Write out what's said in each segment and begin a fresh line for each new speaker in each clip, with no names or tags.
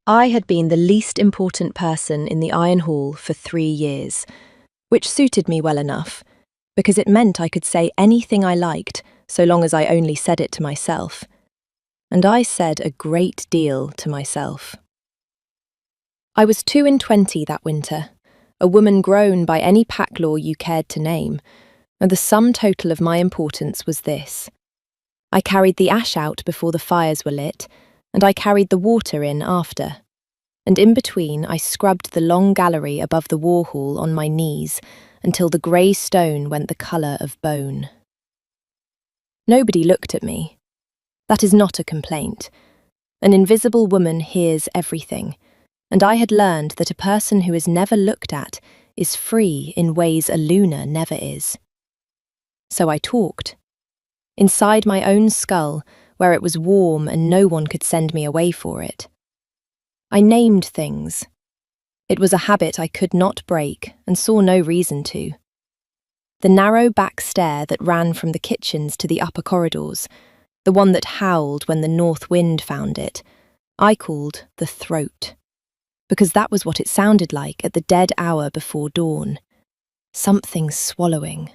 I had been the least important person in the Iron Hall for 3 years, which suited me well enough, because it meant I could say anything I liked so long as I only said it to myself. And I said a great deal to myself. I was 22 that winter, a woman grown by any pack law you cared to name, and the sum total of my importance was this. I carried the ash out before the fires were lit, and I carried the water in after. And in between I scrubbed the long gallery above the war hall on my knees until the grey stone went the colour of bone. Nobody looked at me. That is not a complaint. An invisible woman hears everything, and I had learned that a person who is never looked at is free in ways a Luna never is. So I talked. Inside my own skull, where it was warm and no one could send me away for it. I named things. It was a habit I could not break and saw no reason to. The narrow back stair that ran from the kitchens to the upper corridors, the one that howled when the north wind found it, I called the throat, because that was what it sounded like at the dead hour before dawn. Something swallowing.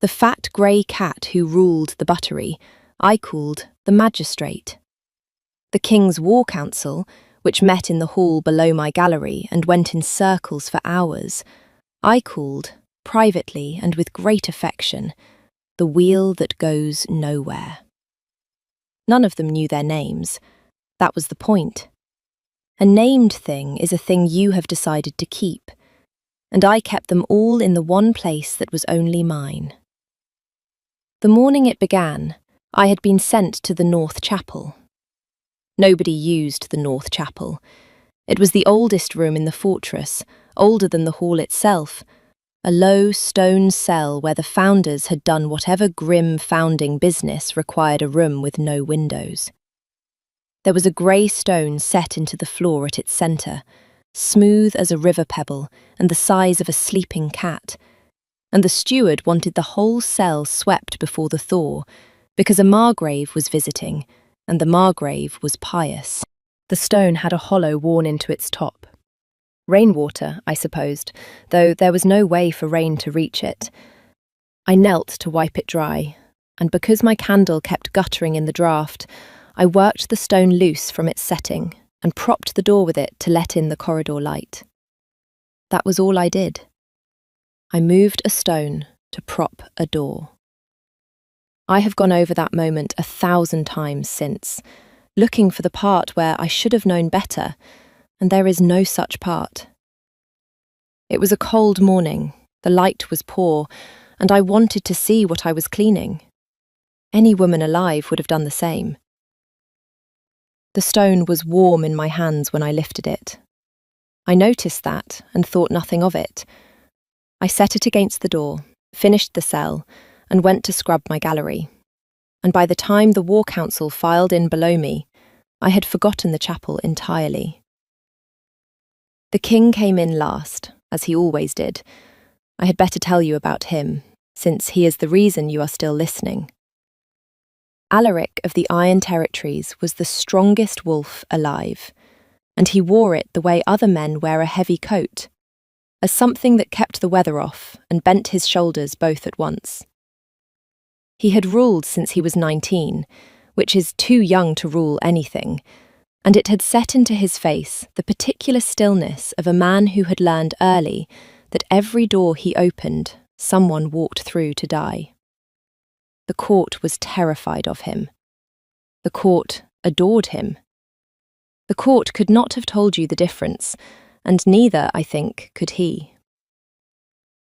The fat grey cat who ruled the buttery, I called the magistrate. The King's War Council, which met in the hall below my gallery and went in circles for hours, I called, privately and with great affection, the wheel that goes nowhere. None of them knew their names. That was the point. A named thing is a thing you have decided to keep, and I kept them all in the one place that was only mine. The morning it began, I had been sent to the North Chapel. Nobody used the North Chapel. It was the oldest room in the fortress, older than the hall itself, a low stone cell where the founders had done whatever grim founding business required a room with no windows. There was a grey stone set into the floor at its centre, smooth as a river pebble and the size of a sleeping cat, and the steward wanted the whole cell swept before the thaw, because a Margrave was visiting, and the Margrave was pious. The stone had a hollow worn into its top. Rainwater, I supposed, though there was no way for rain to reach it. I knelt to wipe it dry, and because my candle kept guttering in the draught, I worked the stone loose from its setting and propped the door with it to let in the corridor light. That was all I did. I moved a stone to prop a door. I have gone over that moment 1,000 times since, looking for the part where I should have known better, and there is no such part. It was a cold morning, the light was poor, and I wanted to see what I was cleaning. Any woman alive would have done the same. The stone was warm in my hands when I lifted it. I noticed that and thought nothing of it. I set it against the door, finished the cell, and went to scrub my gallery. And by the time the War Council filed in below me, I had forgotten the chapel entirely. The king came in last, as he always did. I had better tell you about him, since he is the reason you are still listening. Alaric of the Iron Territories was the strongest wolf alive, and he wore it the way other men wear a heavy coat, as something that kept the weather off and bent his shoulders both at once. He had ruled since he was 19, which is too young to rule anything, and it had set into his face the particular stillness of a man who had learned early that every door he opened, someone walked through to die. The court was terrified of him. The court adored him. The court could not have told you the difference, and neither, I think, could he.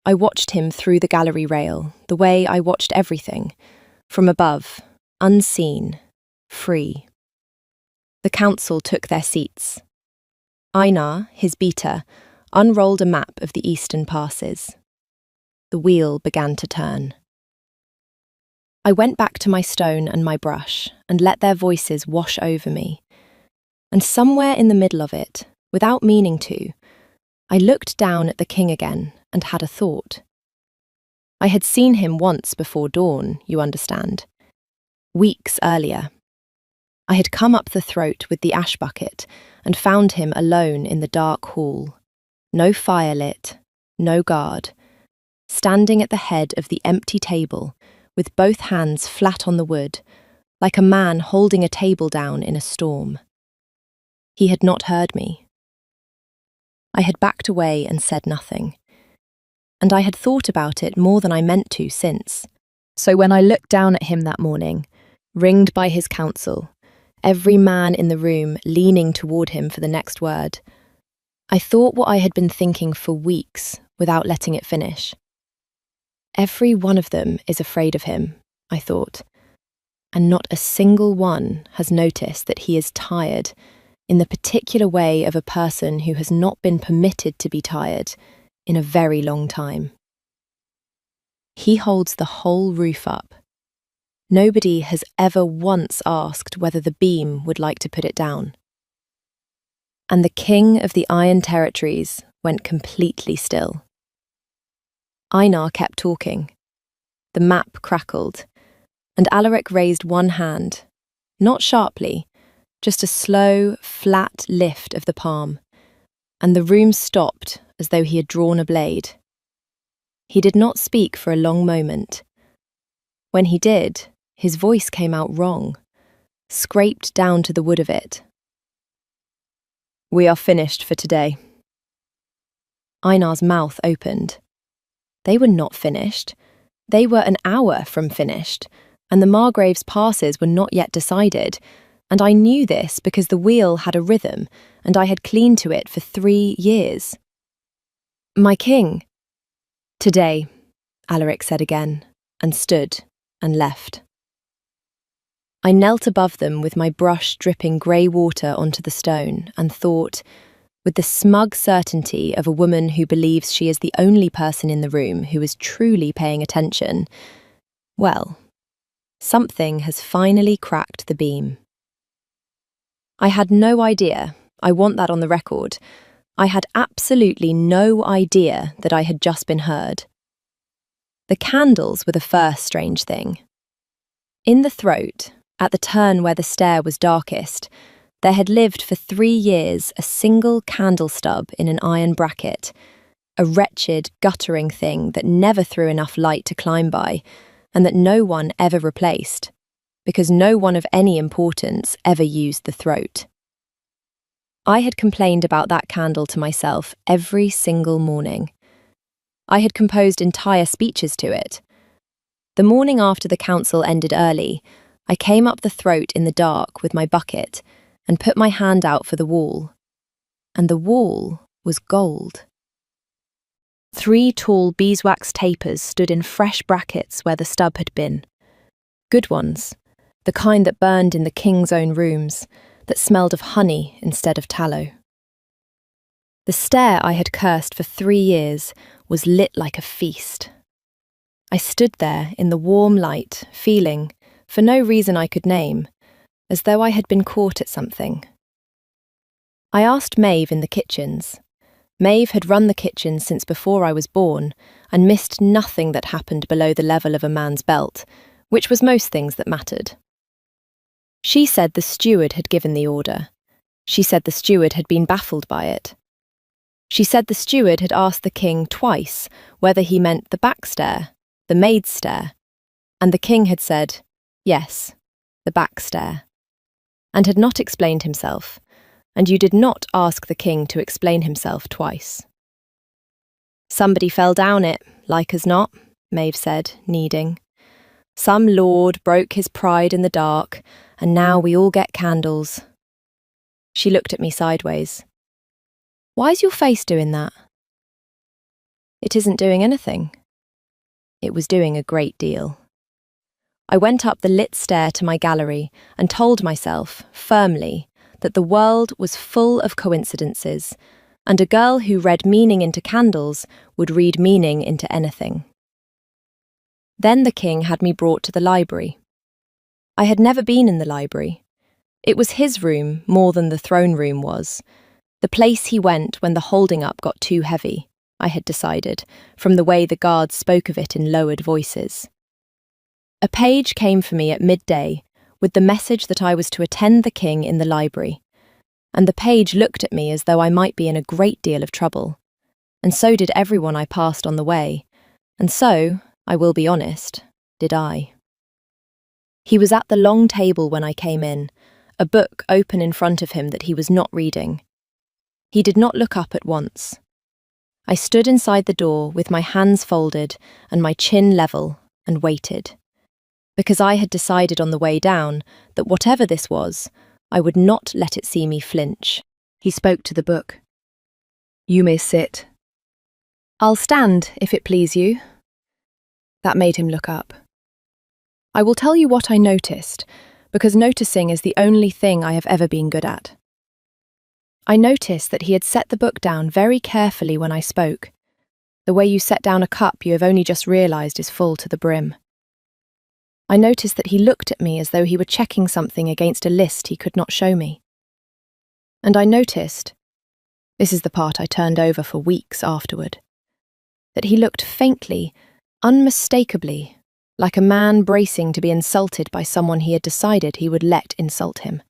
I watched him through the gallery rail, the way I watched everything, from above, unseen, free. The council took their seats. Einar, his beater, unrolled a map of the eastern passes. The wheel began to turn. I went back to my stone and my brush and let their voices wash over me. And somewhere in the middle of it, without meaning to, I looked down at the king again and had a thought. I had seen him once before dawn, you understand. Weeks earlier. I had come up the throat with the ash bucket and found him alone in the dark hall. No fire lit, no guard, standing at the head of the empty table with both hands flat on the wood, like a man holding a table down in a storm. He had not heard me. I had backed away and said nothing, and I had thought about it more than I meant to since. So when I looked down at him that morning, ringed by his counsel, every man in the room leaning toward him for the next word, I thought what I had been thinking for weeks without letting it finish. Every one of them is afraid of him, I thought, and not a single one has noticed that he is tired in the particular way of a person who has not been permitted to be tired in a very long time. He holds the whole roof up. Nobody has ever once asked whether the beam would like to put it down. And the king of the Iron Territories went completely still. Einar kept talking. The map crackled, and Alaric raised one hand, not sharply, just a slow, flat lift of the palm, and the room stopped as though he had drawn a blade. He did not speak for a long moment. When he did, his voice came out wrong, scraped down to the wood of it. "We are finished for today." Einar's mouth opened. They were not finished. They were an hour from finished, and the Margrave's passes were not yet decided, and I knew this because the wheel had a rhythm, and I had cleaned to it for 3 years. "My king." "Today," Alaric said again, and stood and left. I knelt above them with my brush dripping grey water onto the stone and thought, with the smug certainty of a woman who believes she is the only person in the room who is truly paying attention, well, something has finally cracked the beam. I had no idea, I want that on the record, I had absolutely no idea that I had just been heard. The candles were the first strange thing. In the throat, at the turn where the stair was darkest, there had lived for 3 years a single candle stub in an iron bracket, a wretched, guttering thing that never threw enough light to climb by, and that no one ever replaced, because no one of any importance ever used the throat. I had complained about that candle to myself every single morning. I had composed entire speeches to it. The morning after the council ended early, I came up the throat in the dark with my bucket and put my hand out for the wall. And the wall was gold. 3 tall beeswax tapers stood in fresh brackets where the stub had been. Good ones, the kind that burned in the king's own rooms, that smelled of honey instead of tallow. The stair I had cursed for 3 years was lit like a feast. I stood there in the warm light, feeling, for no reason I could name, as though I had been caught at something. I asked Maeve in the kitchens. Maeve had run the kitchen since before I was born and missed nothing that happened below the level of a man's belt, which was most things that mattered. She said the steward had given the order. She said the steward had been baffled by it. She said the steward had asked the king twice whether he meant the back stair, the maid's stair, and the king had said, yes, the back stair, and had not explained himself, and you did not ask the king to explain himself twice. Somebody fell down it, like as not, Maeve said, kneading. Some lord broke his pride in the dark, and now we all get candles. She looked at me sideways. Why's your face doing that? It isn't doing anything. It was doing a great deal. I went up the lit stair to my gallery and told myself, firmly, that the world was full of coincidences, and a girl who read meaning into candles would read meaning into anything. Then the king had me brought to the library. I had never been in the library. It was his room more than the throne room was, the place he went when the holding up got too heavy, I had decided, from the way the guards spoke of it in lowered voices. A page came for me at midday, with the message that I was to attend the king in the library, and the page looked at me as though I might be in a great deal of trouble, and so did everyone I passed on the way, and so, I will be honest, did I. He was at the long table when I came in, a book open in front of him that he was not reading. He did not look up at once. I stood inside the door with my hands folded and my chin level and waited, because I had decided on the way down that whatever this was, I would not let it see me flinch. He spoke to the book. "You may sit." "I'll stand, if it please you." That made him look up. I will tell you what I noticed, because noticing is the only thing I have ever been good at. I noticed that he had set the book down very carefully when I spoke, the way you set down a cup you have only just realised is full to the brim. I noticed that he looked at me as though he were checking something against a list he could not show me. And I noticed, this is the part I turned over for weeks afterward, that he looked faintly, unmistakably, like a man bracing to be insulted by someone he had decided he would let insult him.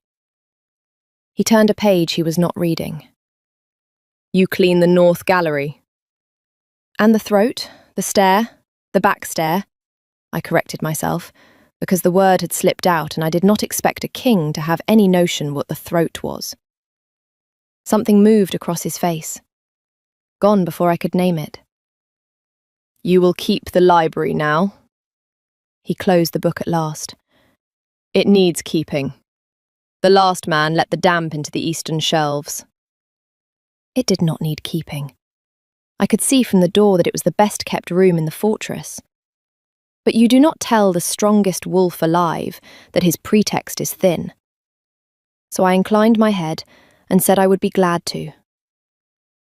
He turned a page he was not reading. "You clean the north gallery." "And the throat, the stair, the back stair," I corrected myself, because the word had slipped out and I did not expect a king to have any notion what the throat was. Something moved across his face. Gone before I could name it. "You will keep the library now." He closed the book at last. "It needs keeping. The last man let the damp into the eastern shelves." It did not need keeping. I could see from the door that it was the best kept room in the fortress. But you do not tell the strongest wolf alive that his pretext is thin. So I inclined my head and said I would be glad to.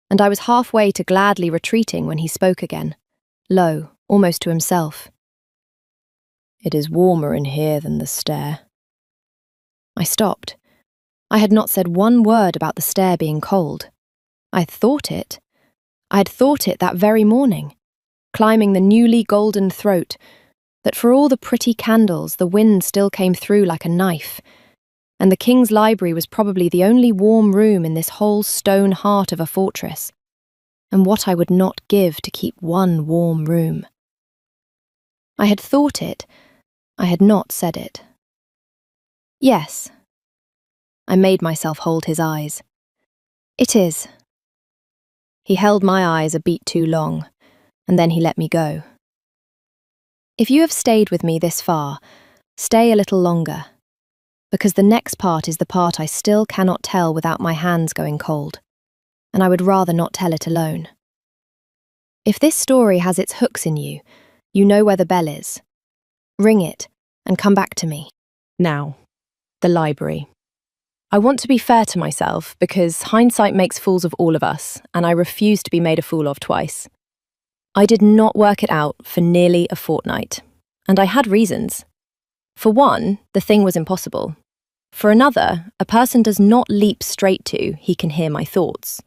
And I was halfway to gladly retreating when he spoke again, low, almost to himself. "It is warmer in here than the stair." I stopped. I had not said one word about the stair being cold. I had thought it. I had thought it that very morning, climbing the newly golden throat, that for all the pretty candles the wind still came through like a knife, and the king's library was probably the only warm room in this whole stone heart of a fortress, and what I would not give to keep one warm room. I had thought it, I had not said it. "Yes." I made myself hold his eyes. "It is." He held my eyes a beat too long, and then he let me go. If you have stayed with me this far, stay a little longer, because the next part is the part I still cannot tell without my hands going cold, and I would rather not tell it alone. If this story has its hooks in you, you know where the bell is. Ring it, and come back to me. Now, the library. I want to be fair to myself, because hindsight makes fools of all of us, and I refuse to be made a fool of twice. I did not work it out for nearly a fortnight, and I had reasons. For one, the thing was impossible. For another, a person does not leap straight to, "he can hear my thoughts."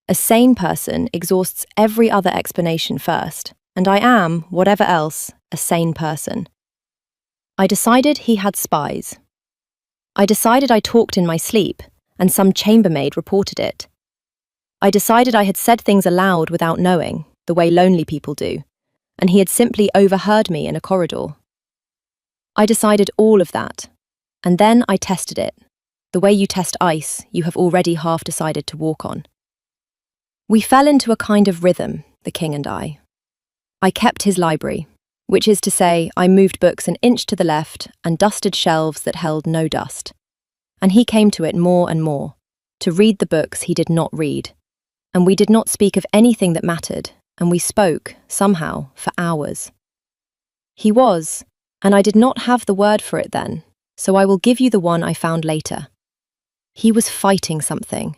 A sane person exhausts every other explanation first, and I am, whatever else, a sane person. I decided he had spies. I decided I talked in my sleep, and some chambermaid reported it. I decided I had said things aloud without knowing, the way lonely people do, and he had simply overheard me in a corridor. I decided all of that, and then I tested it, the way you test ice you have already half decided to walk on. We fell into a kind of rhythm, the king and I. I kept his library, which is to say I moved books an inch to the left and dusted shelves that held no dust. And he came to it more and more, to read the books he did not read. And we did not speak of anything that mattered, and we spoke, somehow, for hours. He was, and I did not have the word for it then, so I will give you the one I found later. He was fighting something.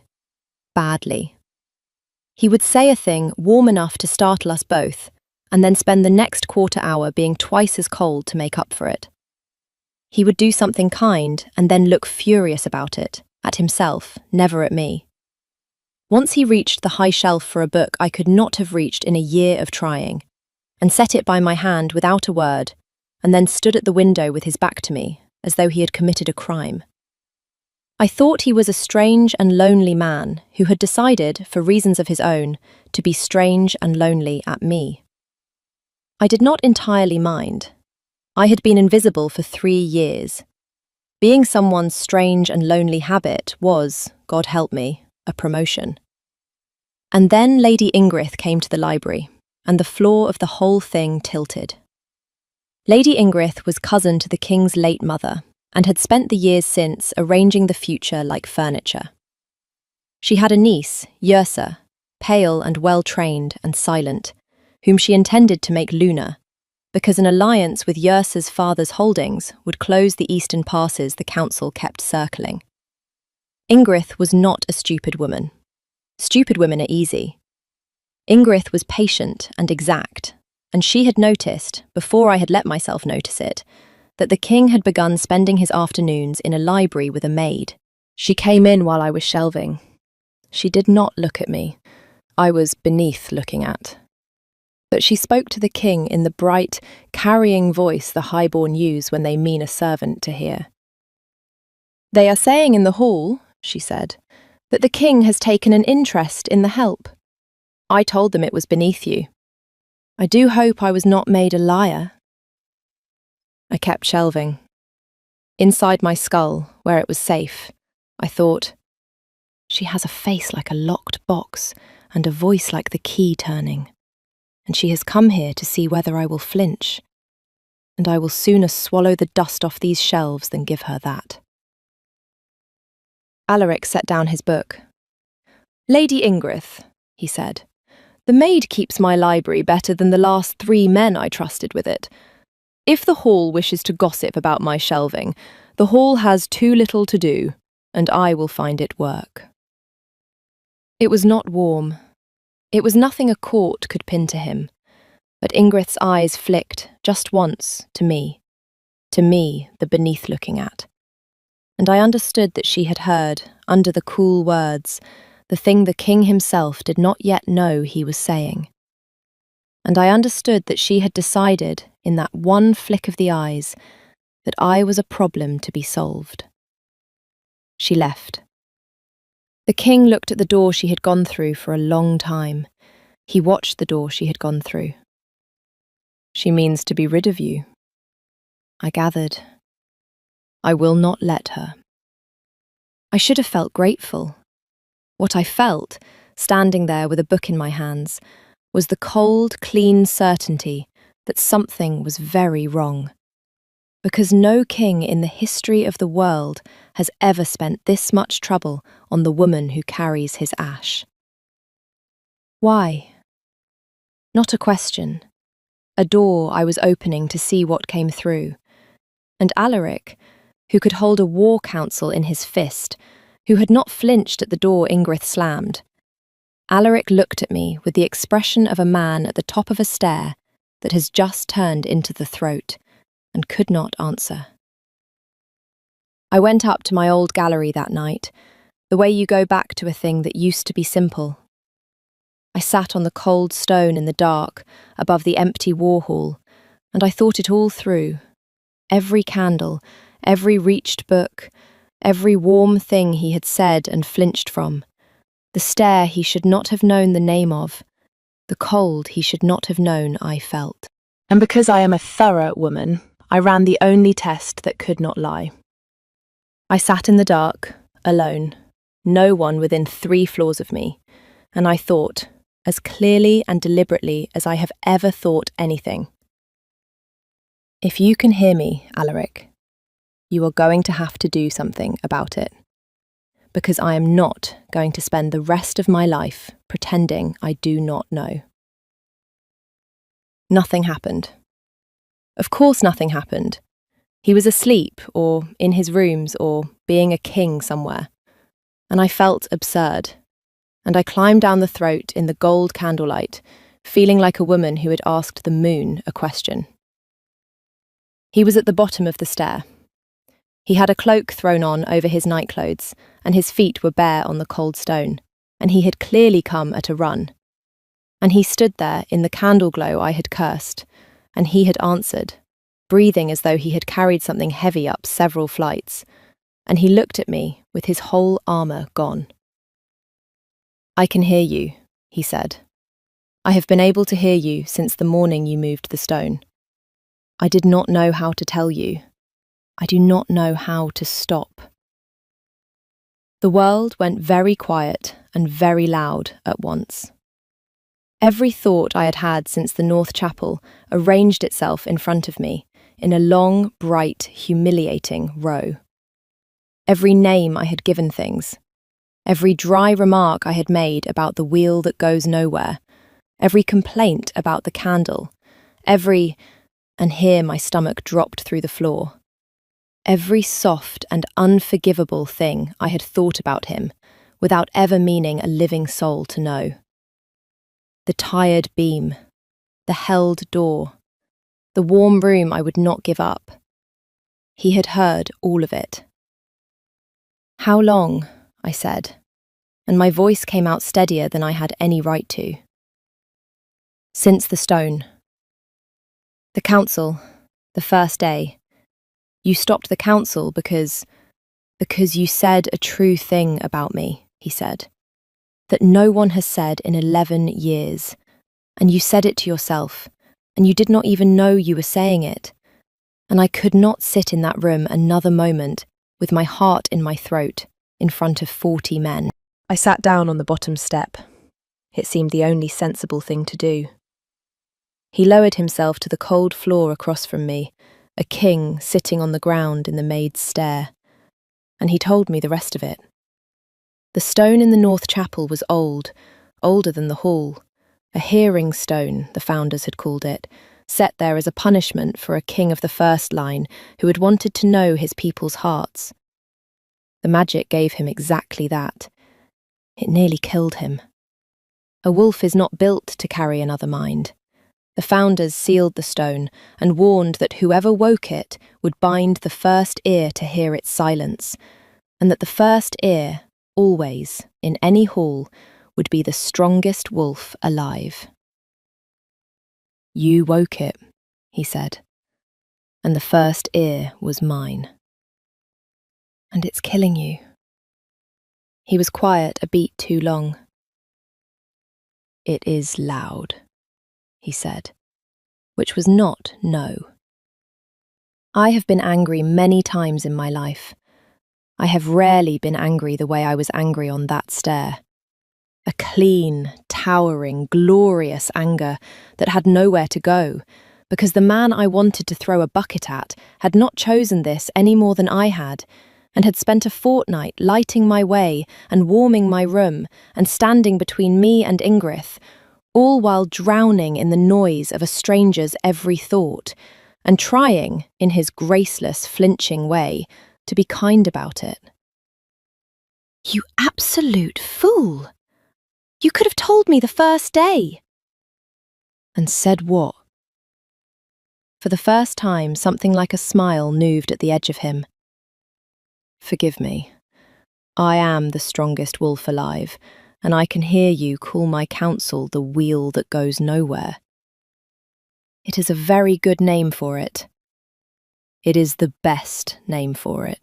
Badly. He would say a thing warm enough to startle us both, and then spend the next quarter hour being twice as cold to make up for it. He would do something kind and then look furious about it, at himself, never at me. Once he reached the high shelf for a book I could not have reached in a year of trying, and set it by my hand without a word, and then stood at the window with his back to me, as though he had committed a crime. I thought he was a strange and lonely man who had decided, for reasons of his own, to be strange and lonely at me. I did not entirely mind. I had been invisible for 3 years. Being someone's strange and lonely habit was, God help me, a promotion. And then Lady Ingrid came to the library, and the floor of the whole thing tilted. Lady Ingrid was cousin to the king's late mother, and had spent the years since arranging the future like furniture. She had a niece, Yrsa, pale and well-trained and silent, whom she intended to make Luna, because an alliance with Yrsa's father's holdings would close the eastern passes the council kept circling. Ingrid was not a stupid woman. Stupid women are easy. Ingrid was patient and exact, and she had noticed, before I had let myself notice it, that the king had begun spending his afternoons in a library with a maid. She came in while I was shelving. She did not look at me. I was beneath looking at. But she spoke to the king in the bright, carrying voice the highborn use when they mean a servant to hear. "They are saying in the hall," she said, "that the king has taken an interest in the help. I told them it was beneath you. I do hope I was not made a liar." I kept shelving. Inside my skull, where it was safe, I thought, she has a face like a locked box and a voice like the key turning, and she has come here to see whether I will flinch, and I will sooner swallow the dust off these shelves than give her that. Alaric set down his book. "Lady Ingrid," he said, "the maid keeps my library better than the last 3 men I trusted with it. If the hall wishes to gossip about my shelving, the hall has too little to do, and I will find it work." It was not warm. It was nothing a court could pin to him, but Ingrid's eyes flicked, just once, to me, the beneath looking at. And I understood that she had heard, under the cool words, the thing the king himself did not yet know he was saying. And I understood that she had decided, in that one flick of the eyes, that I was a problem to be solved. She left. The king looked at the door she had gone through for a long time. He watched the door she had gone through. "She means to be rid of you," I gathered. "I will not let her." I should have felt grateful. What I felt, standing there with a book in my hands, was the cold, clean certainty that something was very wrong. Because no king in the history of the world has ever spent this much trouble on the woman who carries his ash. Why? Not a question. A door I was opening to see what came through. And Alaric, who could hold a war council in his fist, who had not flinched at the door Ingrid slammed. Alaric looked at me with the expression of a man at the top of a stair that has just turned into the throat, and could not answer. I went up to my old gallery that night, the way you go back to a thing that used to be simple. I sat on the cold stone in the dark, above the empty war hall, and I thought it all through. Every candle, every reached book, every warm thing he had said and flinched from, the stare he should not have known the name of, the cold he should not have known I felt. And because I am a thorough woman, I ran the only test that could not lie. I sat in the dark, alone, no one within 3 floors of me, and I thought, as clearly and deliberately as I have ever thought anything. If you can hear me, Alaric, you are going to have to do something about it. Because I am not going to spend the rest of my life pretending I do not know. Nothing happened. Of course nothing happened. He was asleep, or in his rooms, or being a king somewhere. And I felt absurd. And I climbed down the throat in the gold candlelight, feeling like a woman who had asked the moon a question. He was at the bottom of the stair. He had a cloak thrown on over his nightclothes, and his feet were bare on the cold stone, and he had clearly come at a run. And he stood there in the candle glow I had cursed, and he had answered, breathing as though he had carried something heavy up several flights, and he looked at me with his whole armour gone. "I can hear you," he said. "I have been able to hear you since the morning you moved the stone. I did not know how to tell you. I do not know how to stop." The world went very quiet and very loud at once. Every thought I had had since the North Chapel arranged itself in front of me in a long, bright, humiliating row. Every name I had given things, every dry remark I had made about the wheel that goes nowhere, every complaint about the candle, and here my stomach dropped through the floor, every soft and unforgivable thing I had thought about him without ever meaning a living soul to know. The tired beam, the held door, the warm room I would not give up. He had heard all of it. "How long?" I said, and my voice came out steadier than I had any right to. "Since the stone. The council, the first day. You stopped the council because you said a true thing about me," he said, "that no one has said in 11 years, and you said it to yourself, and you did not even know you were saying it, and I could not sit in that room another moment with my heart in my throat in front of 40 men." I sat down on the bottom step. It seemed the only sensible thing to do. He lowered himself to the cold floor across from me, a king sitting on the ground in the maid's stair, and he told me the rest of it. The stone in the North Chapel was old, older than the hall, a hearing stone, the founders had called it, set there as a punishment for a king of the first line who had wanted to know his people's hearts. The magic gave him exactly that. It nearly killed him. A wolf is not built to carry another mind. The founders sealed the stone and warned that whoever woke it would bind the first ear to hear its silence, and that the first ear, always, in any hall, would be the strongest wolf alive. "You woke it," he said, "and the first ear was mine. And it's killing you." He was quiet a beat too long. "It is loud," he said, which was not no. I have been angry many times in my life. I have rarely been angry the way I was angry on that stair. A clean, towering, glorious anger that had nowhere to go, because the man I wanted to throw a bucket at had not chosen this any more than I had, and had spent a fortnight lighting my way and warming my room and standing between me and Ingrid, all while drowning in the noise of a stranger's every thought, and trying, in his graceless, flinching way, to be kind about it. "You absolute fool! You could have told me the first day." "And said what?" For the first time, something like a smile moved at the edge of him. "Forgive me. I am the strongest wolf alive, and I can hear you call my counsel the wheel that goes nowhere. It is a very good name for it. It is the best name for it.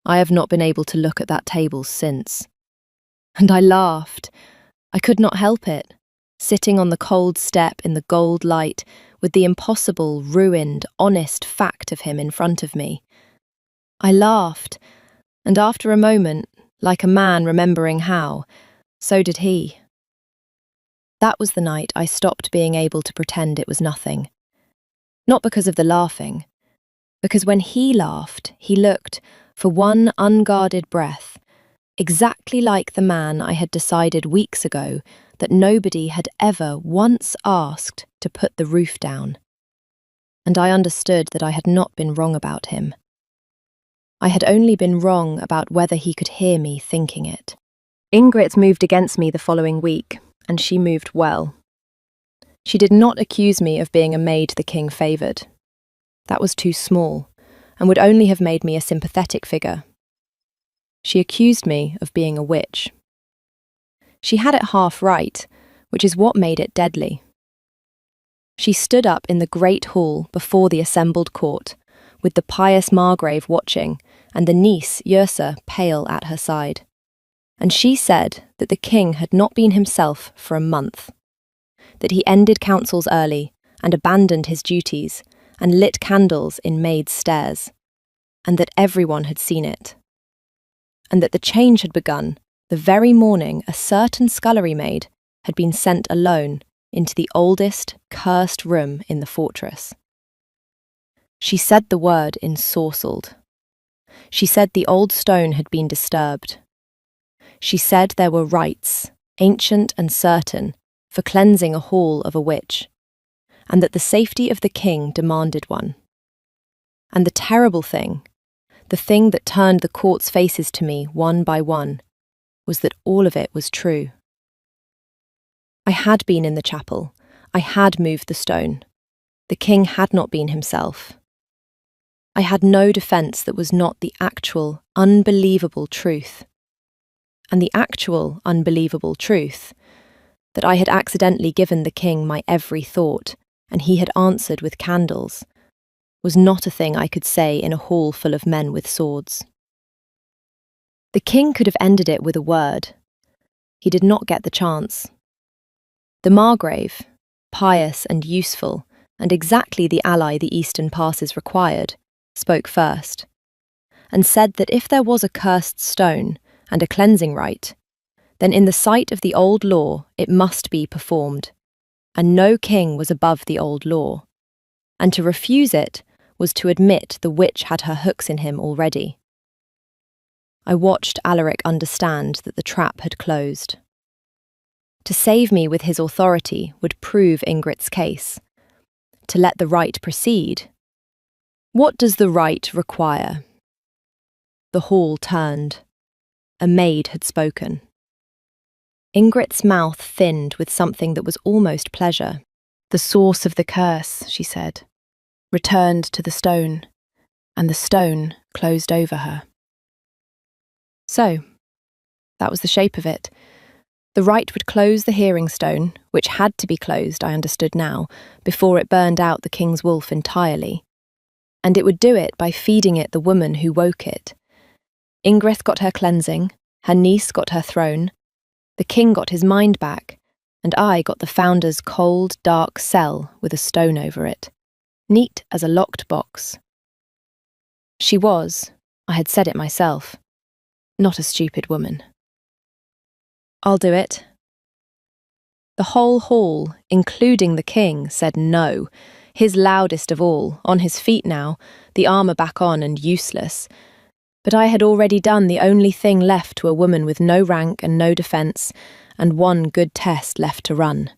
I have not been able to look at that table since." And I laughed. I could not help it, sitting on the cold step in the gold light with the impossible, ruined, honest fact of him in front of me. I laughed, and after a moment, like a man remembering how, so did he. That was the night I stopped being able to pretend it was nothing. Not because of the laughing, because when he laughed, he looked, for one unguarded breath, exactly like the man I had decided weeks ago that nobody had ever once asked to put the roof down. And I understood that I had not been wrong about him. I had only been wrong about whether he could hear me thinking it. Ingrid moved against me the following week, and she moved well. She did not accuse me of being a maid the king favoured. That was too small, and would only have made me a sympathetic figure. She accused me of being a witch. She had it half right, which is what made it deadly. She stood up in the great hall before the assembled court, with the pious Margrave watching, and the niece, Yrsa, pale at her side. And she said that the king had not been himself for a month, that he ended councils early and abandoned his duties and lit candles in maids' stairs, and that everyone had seen it. And that the change had begun the very morning a certain scullery maid had been sent alone into the oldest, cursed room in the fortress. She said the word ensorcelled. She said the old stone had been disturbed. She said there were rites, ancient and certain, for cleansing a hall of a witch, and that the safety of the king demanded one. And the terrible thing, the thing that turned the court's faces to me one by one, was that all of it was true. I had been in the chapel. I had moved the stone. The king had not been himself. I had no defence that was not the actual, unbelievable truth. And the actual, unbelievable truth, that I had accidentally given the king my every thought, and he had answered with candles, was not a thing I could say in a hall full of men with swords. The king could have ended it with a word. He did not get the chance. The Margrave, pious and useful, and exactly the ally the Eastern passes required, spoke first, and said that if there was a cursed stone and a cleansing rite, then in the sight of the old law it must be performed, and no king was above the old law, and to refuse it was to admit the witch had her hooks in him already. I watched Alaric understand that the trap had closed. To save me with his authority would prove Ingrid's case. To let the rite proceed. What does the rite require? The hall turned. A maid had spoken. Ingrid's mouth thinned with something that was almost pleasure.
The source of the curse, she said, returned to the stone, and the stone closed over her. So, that was the shape of it. The rite would close the hearing stone, which had to be closed, I understood now, before it burned out the king's wolf entirely. And it would do it by feeding it the woman who woke it. Ingrid got her cleansing, her niece got her throne, the king got his mind back, and I got the founder's cold, dark cell with a stone over it, neat as a locked box. She was, I had said it myself, not a stupid woman. I'll do it. The whole hall, including the king, said no, his loudest of all, on his feet now, the armour back on and useless. But I had already done the only thing left to a woman with no rank and no defence, and one good test left to run.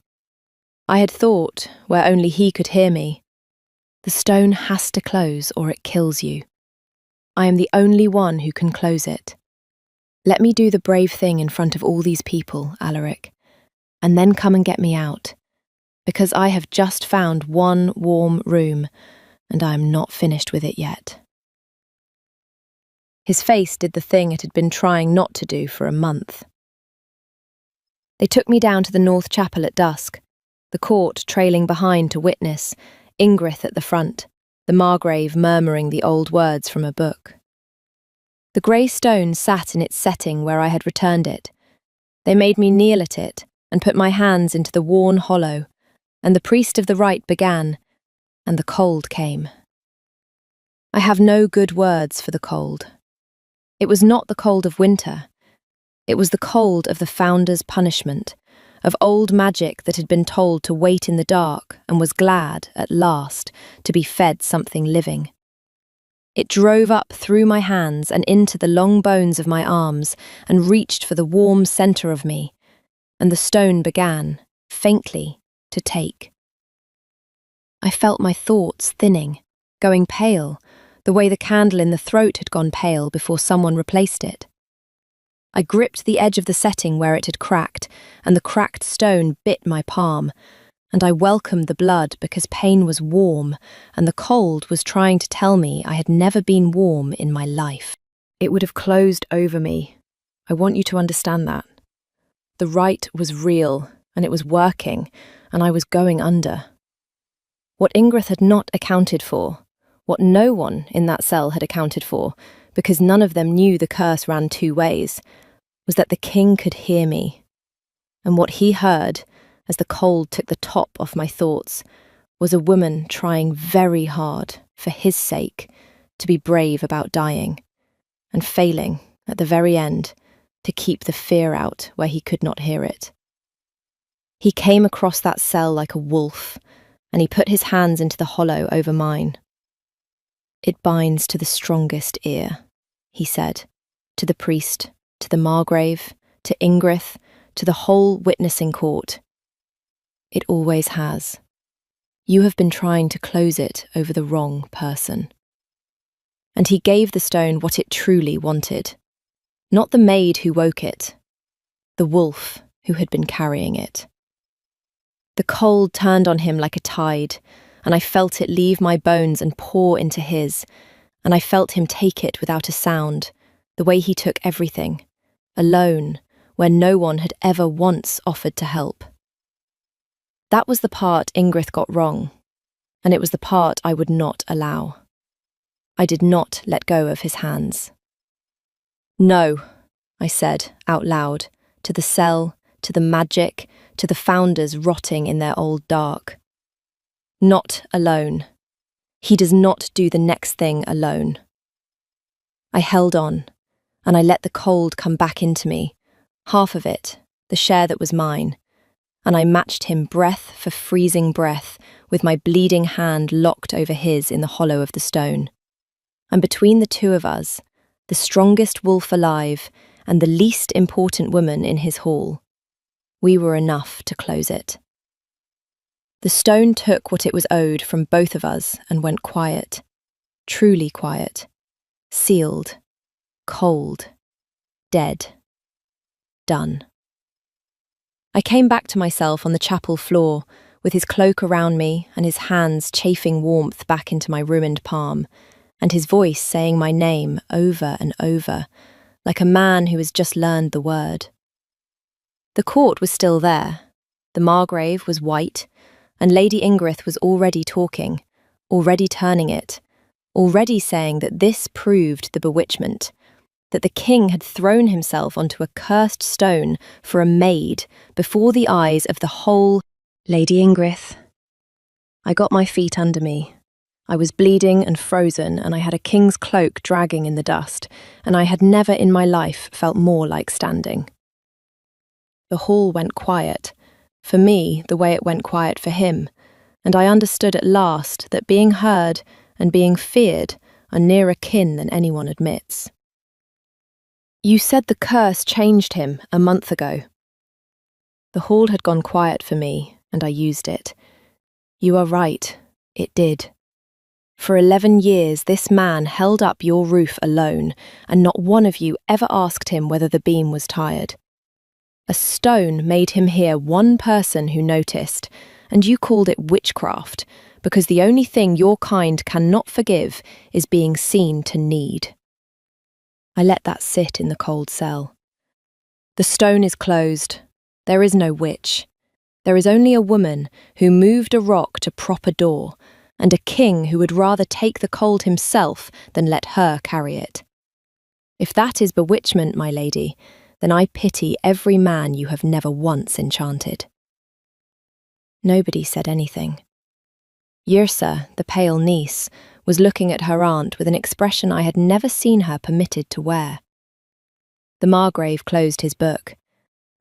I had thought, where only he could hear me, the stone has to close or it kills you. I am the only one who can close it. Let me do the brave thing in front of all these people, Alaric, and then come and get me out, because I have just found one warm room, and I am not finished with it yet. His face did the thing it had been trying not to do for a month. They took me down to the North Chapel at dusk, the court trailing behind to witness, Ingrid at the front, the Margrave murmuring the old words from a book. The grey stone sat in its setting where I had returned it. They made me kneel at it and put my hands into the worn hollow, and the priest of the rite began, and the cold came. I have no good words for the cold. It was not the cold of winter. It was the cold of the founder's punishment, of old magic that had been told to wait in the dark and was glad, at last, to be fed something living. It drove up through my hands and into the long bones of my arms and reached for the warm centre of me, and the stone began, faintly, to take. I felt my thoughts thinning, going pale, the way the candle in the throat had gone pale before someone replaced it. I gripped the edge of the setting where it had cracked, and the cracked stone bit my palm, and I welcomed the blood because pain was warm, and the cold was trying to tell me I had never been warm in my life. It would have closed over me. I want you to understand that. The rite was real, and it was working, and I was going under.
What Ingrid had not accounted for, what no one in that cell had accounted for, because none of them knew the curse ran two ways, was that the king could hear me. And what he heard, as the cold took the top off my thoughts, was a woman trying very hard, for his sake, to be brave about dying, and failing, at the very end, to keep the fear out where he could not hear it. He came across that cell like a wolf, and he put his hands into the hollow over mine. "It binds to the strongest ear," he said, to the priest, to the Margrave, to Ingrid, to the whole witnessing court. "It always has. You have been trying to close it over the wrong person." And he gave the stone what it truly wanted. Not the maid who woke it, the wolf who had been carrying it. The cold turned on him like a tide, and I felt it leave my bones and pour into his, and I felt him take it without a sound, the way he took everything, alone, where no one had ever once offered to help. That was the part Ingrid got wrong, and it was the part I would not allow. I did not let go of his hands. "No," I said out loud, to the cell, to the magic, to the founders rotting in their old dark. "Not alone. He does not do the next thing alone." I held on, and I let the cold come back into me, half of it, the share that was mine, and I matched him breath for freezing breath with my bleeding hand locked over his in the hollow of the stone. And between the two of us, the strongest wolf alive and the least important woman in his hall, we were enough to close it. The stone took what it was owed from both of us and went quiet, truly quiet, sealed, cold, dead, done. I came back to myself on the chapel floor, with his cloak around me and his hands chafing warmth back into my ruined palm, and his voice saying my name over and over, like a man who has just learned the word. The court was still there. The Margrave was white, and Lady Ingrid was already talking, already turning it, already saying that this proved the bewitchment, that the king had thrown himself onto a cursed stone for a maid before the eyes of the whole. "Lady Ingrid." I got my feet under me. I was bleeding and frozen, and I had a king's cloak dragging in the dust, and I had never in my life felt more like standing. The hall went quiet, for me the way it went quiet for him, and I understood at last that being heard and being feared are nearer kin than anyone admits. "You said the curse changed him a month ago." The hall had gone quiet for me, and I used it. "You are right, it did. For 11 years this man held up your roof alone, and not one of you ever asked him whether the beam was tired. A stone made him hear one person who noticed, and you called it witchcraft, because the only thing your kind cannot forgive is being seen to need." I let that sit in the cold cell. The stone is closed. There is no witch. There is only a woman who moved a rock to prop a door, and a king who would rather take the cold himself than let her carry it. If that is bewitchment, my lady, then I pity every man you have never once enchanted. Nobody said anything. Yrsa, the pale niece, was looking at her aunt with an expression I had never seen her permitted to wear. The Margrave closed his book,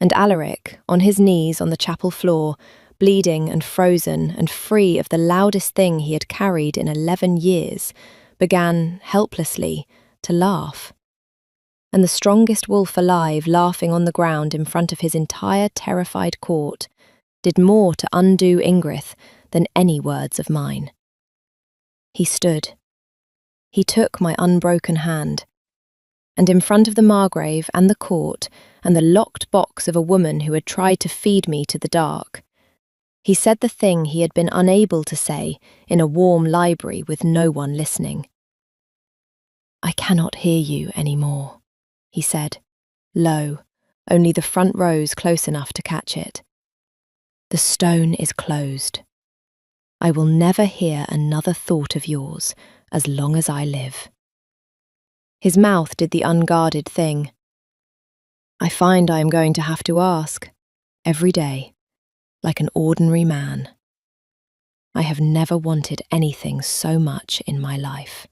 and Alaric, on his knees on the chapel floor, bleeding and frozen and free of the loudest thing he had carried in 11 years, began, helplessly, to laugh. And the strongest wolf alive, laughing on the ground in front of his entire terrified court, did more to undo Ingrid than any words of mine. He stood. He took my unbroken hand, and in front of the Margrave and the court and the locked box of a woman who had tried to feed me to the dark, he said the thing he had been unable to say in a warm library with no one listening. "I cannot hear you any more," he said, low, only the front rows close enough to catch it. "The stone is closed. I will never hear another thought of yours as long as I live." His mouth did the unguarded thing. I find I am going to have to ask, every day, like an ordinary man. I have never wanted anything so much in my life.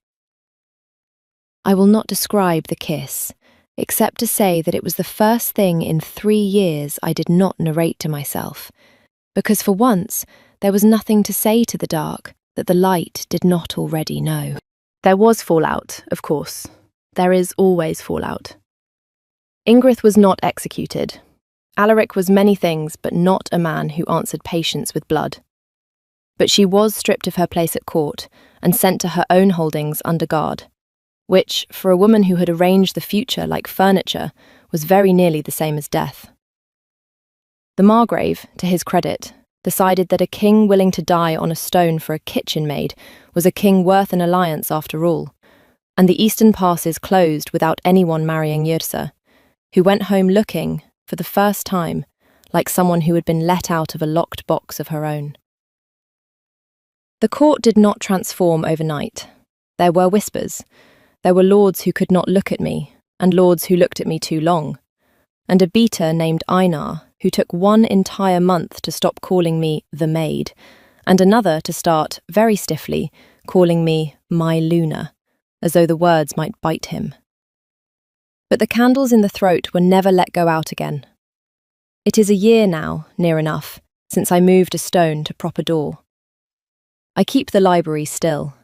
I will not describe the kiss, except to say that it was the first thing in 3 years I did not narrate to myself, because for once there was nothing to say to the dark that the light did not already know.
There was fallout, of course. There is always fallout. Ingrid was not executed. Alaric was many things, but not a man who answered patience with blood. But she was stripped of her place at court and sent to her own holdings under guard, which, for a woman who had arranged the future like furniture, was very nearly the same as death. The Margrave, to his credit, decided that a king willing to die on a stone for a kitchen maid was a king worth an alliance after all, and the eastern passes closed without anyone marrying Yrsa, who went home looking, for the first time, like someone who had been let out of a locked box of her own. The court did not transform overnight. There were whispers. There were lords who could not look at me, and lords who looked at me too long, and a beater named Einar, who took 1 entire month to stop calling me the maid, and another to start, very stiffly, calling me my Luna, as though the words might bite him. But the candles in the throat were never let go out again. It is a year now, near enough, since I moved a stone to proper door. I keep the library still.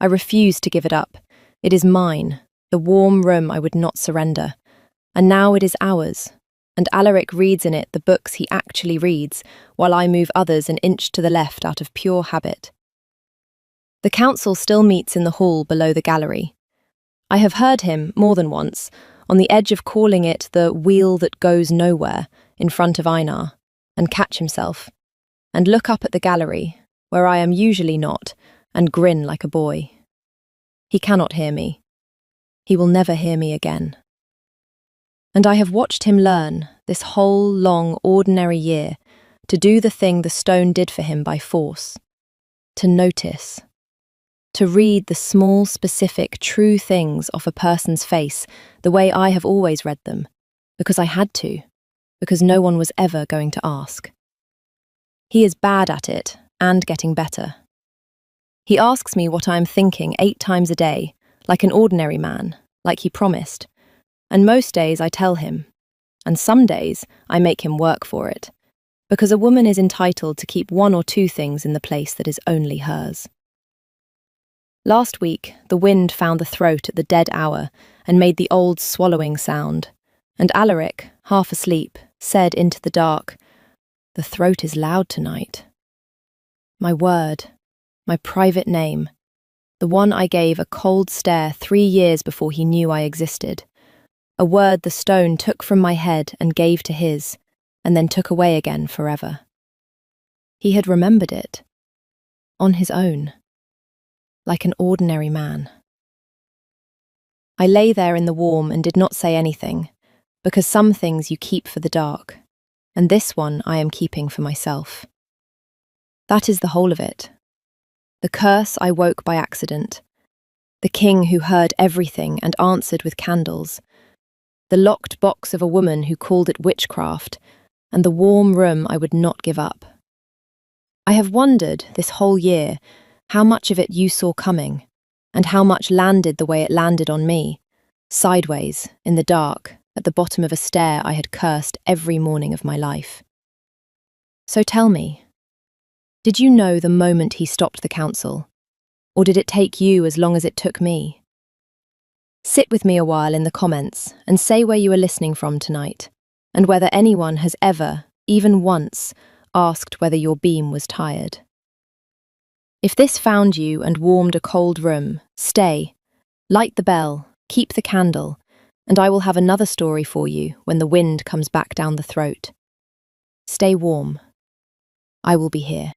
I refuse to give it up. It is mine, the warm room I would not surrender. And now it is ours, and Alaric reads in it the books he actually reads, while I move others an inch to the left out of pure habit. The council still meets in the hall below the gallery. I have heard him, more than once, on the edge of calling it the wheel that goes nowhere, in front of Einar, and catch himself, and look up at the gallery, where I am usually not, and grin like a boy. He cannot hear me. He will never hear me again. And I have watched him learn, this whole long, ordinary year, to do the thing the stone did for him by force. To notice. To read the small, specific, true things off a person's face the way I have always read them, because I had to, because no one was ever going to ask. He is bad at it, and getting better. He asks me what I am thinking 8 times a day, like an ordinary man, like he promised. And most days I tell him, and some days I make him work for it, because a woman is entitled to keep 1 or 2 things in the place that is only hers. Last week, the wind found the throat at the dead hour and made the old swallowing sound, and Alaric, half asleep, said into the dark, "The throat is loud tonight." My word, my private name, the one I gave a cold stare 3 years before he knew I existed, a word the stone took from my head and gave to his, and then took away again forever. He had remembered it, on his own, like an ordinary man. I lay there in the warm and did not say anything, because some things you keep for the dark, and this one I am keeping for myself. That is the whole of it. The curse I woke by accident, the king who heard everything and answered with candles, the locked box of a woman who called it witchcraft, and the warm room I would not give up. I have wondered, this whole year, how much of it you saw coming, and how much landed the way it landed on me, sideways, in the dark, at the bottom of a stair I had cursed every morning of my life. So tell me, did you know the moment he stopped the council, or did it take you as long as it took me? Sit with me a while in the comments and say where you are listening from tonight, and whether anyone has ever, even once, asked whether your beam was tired. If this found you and warmed a cold room, stay, light the bell, keep the candle, and I will have another story for you when the wind comes back down the throat. Stay warm. I will be here.